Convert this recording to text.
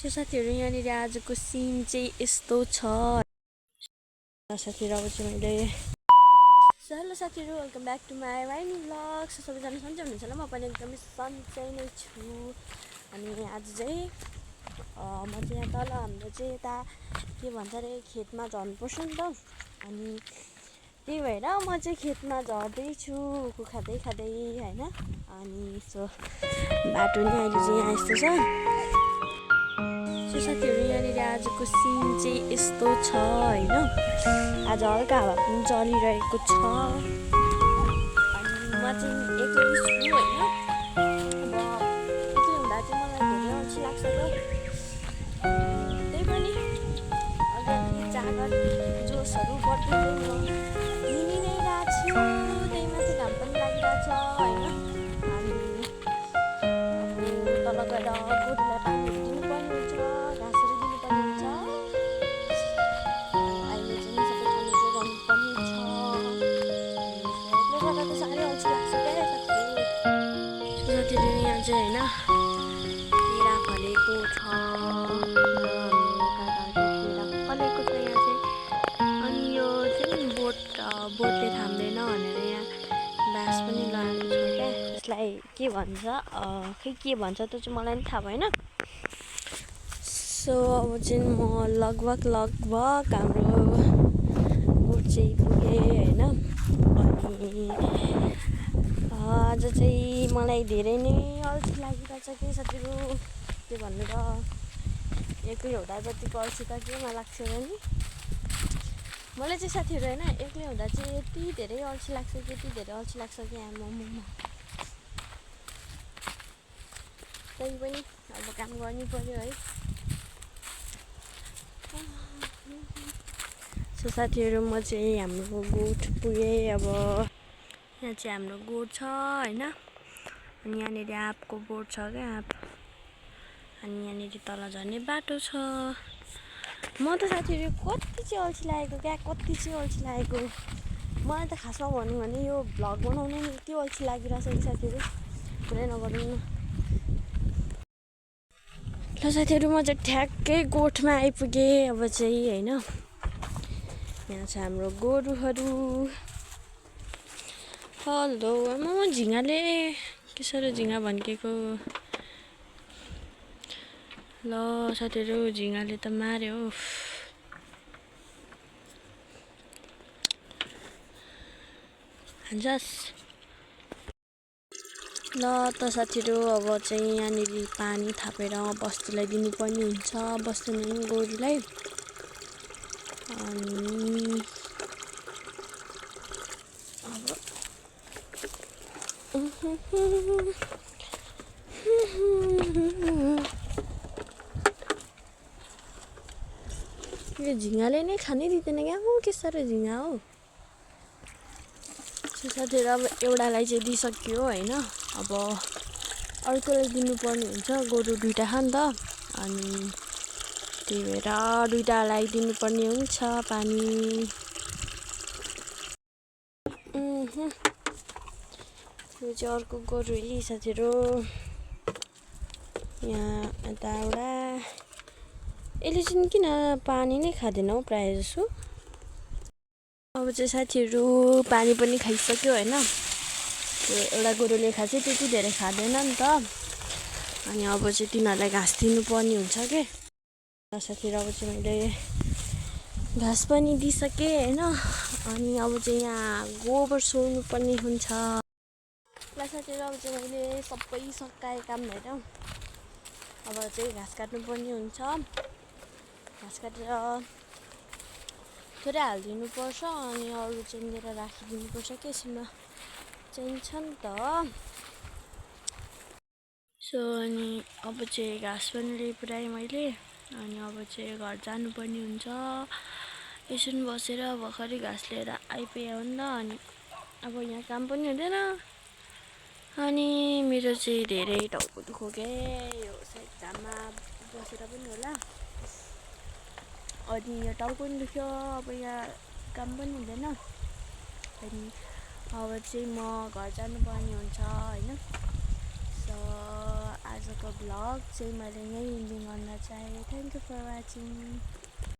साथीहरू यहाँनिर आजको सिन चाहिँ यस्तो छ साथीहरू। अब चाहिँ मैले हेलो साथीहरू, वेलकम ब्याक टु माई वाइनी भ्लग। सबैजना सन्चै हुनुहुन्छ होला, म पनि एकदमै सन्चै नै छु। अनि आज चाहिँ म चाहिँ यहाँ तल हाम्रो चाहिँ यता के भन्छ अरे खेतमा झर्नुपर्छ नि त। अनि त्यही भएर म चाहिँ खेतमा झर्दैछु उखु खाँदै खाँदै होइन। अनि यसो बाटो नि अहिले चाहिँ यहाँ यस्तो छ। साथीहरू यहाँनिर आजको सिन चाहिँ यस्तो छ होइन। आज हल्का हावा पनि चलिरहेको छ। अनि म चाहिँ एक्लै छु होइन। अब एक्लै हुँदा चाहिँ मलाई धेरै अल्छी लाग्छ त। त्यही पनि अलिअलि जाँगर जोसहरू बढ्दै म हिँडि नै रहेको छु। त्यही माथि घाम पनि लागिरहेको छ होइन। अनि अब तल गएर गोरुलाई पानीहरू दिनुपर्ने हुन्छ, घाँसहरू दिनुपर्ने हुन्छ। अहिले चाहिँ सबै कामहरू चाहिँ गर्नुपर्ने छ। यसले गर्दा त साह्रै अल्छी लाग्छ क्या साथीहरू। यहाँ चाहिँ होइन केरा फलेको छ। हाम्रो काकाहरूको केरा फलेको छ यहाँ चाहिँ। अनि यो चाहिँ बोटले थाम्दैन भनेर यहाँ बाँस पनि लगाएको छ क्या। यसलाई के भन्छ खै के भन्छ त्यो चाहिँ मलाई पनि थाहा भएन। सो अब चाहिँ म लगभग हाम्रो बोट चाहिँ पुगेँ होइन। अनि आज चाहिँ मलाई धेरै नै अल्छी लागिरहेछ कि साथीहरू। के भन्नु र, एक्लै हुँदा जतिको अल्छी त केमा लाग्छ भने मलाई चाहिँ साथीहरू होइन एक्लै हुँदा चाहिँ यति धेरै अल्छी लाग्छ कि आम्मामा। त्यही पनि अब काम गर्नै पर्यो है। सो साथीहरू म चाहिँ हाम्रो गोठ पुगेँ। अब यहाँ चाहिँ हाम्रो गोठ छ होइन। अनि यहाँनिर आँपको बोट छ क्या, आँप। अनि यहाँनिर तल झर्ने बाटो छ। म त साथीहरू कति चाहिँ अल्छी लागेको मलाई त खासमा भनौँ भने यो भ्लग बनाउनु नि यति अल्छी लागिरहेछ कि साथीहरू, पुरै नगरौँ न। ल साथीहरू म चाहिँ ठ्याक्कै गोठमा आइपुगेँ अब चाहिँ होइन। यहाँ छ हाम्रो गोरुहरू। हेलो आमा, झिँगाले के साह्रो झिँगा भन्केको। ल साथीहरू झिँगाले त मार्यो हौ। हान्छस् ल त साथीहरू। अब चाहिँ यहाँनिर पानी थापेर बस्तुलाई दिनुपर्ने हुन्छ, बस्तु नै गोरुलाई। अनि यो झिँगाले नै खानै दिँदैन क्या हो, के साह्रो झिँगा हो। साथीहरू अब एउटालाई चाहिँ दिइसक्यो होइन। अब अर्कोलाई दिनुपर्ने हुन्छ। गोरु दुइटा छ नि त। अनि त्यही भएर दुइटालाई दिनुपर्ने हुन्छ पानी। यो चाहिँ अर्को गोरु है साथीहरू। यहाँ यता एउटा यसले चाहिँ किन पानी नै खाँदैन हौ प्रायः जसो। अब चाहिँ साथीहरू पानी पनि खाइसक्यो होइन। त्यो एउटा गोरुले खाएको चाहिँ त्यति धेरै खाँदैन नि त। अनि अब चाहिँ तिनीहरूलाई घाँस दिनुपर्ने हुन्छ के साथीहरू। अब चाहिँ मैले घाँस पनि दिइसकेँ होइन। अनि अब चाहिँ यहाँ गोबर सोर्नु पर्ने हुन्छ। ल साथीहरू अब चाहिँ मैले सबै सकाएँ काम भएर। अब चाहिँ घाँस काट्नुपर्ने हुन्छ। घाँस काटेर थोरै हालिदिनुपर्छ। अनि अरू चाहिँ लिएर राखिदिनुपर्छ के यसमा चाहिन्छ नि त। सो अनि अब चाहिँ घाँस पनि ल्याइपुऱ्याएँ मैले। अनि अब चाहिँ घर जानुपर्ने हुन्छ। एकछिन बसेर भर्खरै घाँस लिएर आइपुग्यो नि त। अनि अब यहाँ काम पनि हुँदैन। अनि मेरो चाहिँ धेरै टाउको दुख्यो के, यो सायद घाममा बसेर पनि होला। अनि यो टाउको पनि दुख्यो। अब यहाँ काम पनि हुँदैन। अनि अब चाहिँ म घर जानुपर्ने हुन्छ होइन। सो आज आजको भ्लग चाहिँ मैले यहीँ इन्डिङ गर्न चाहेँ। Thank you for watching.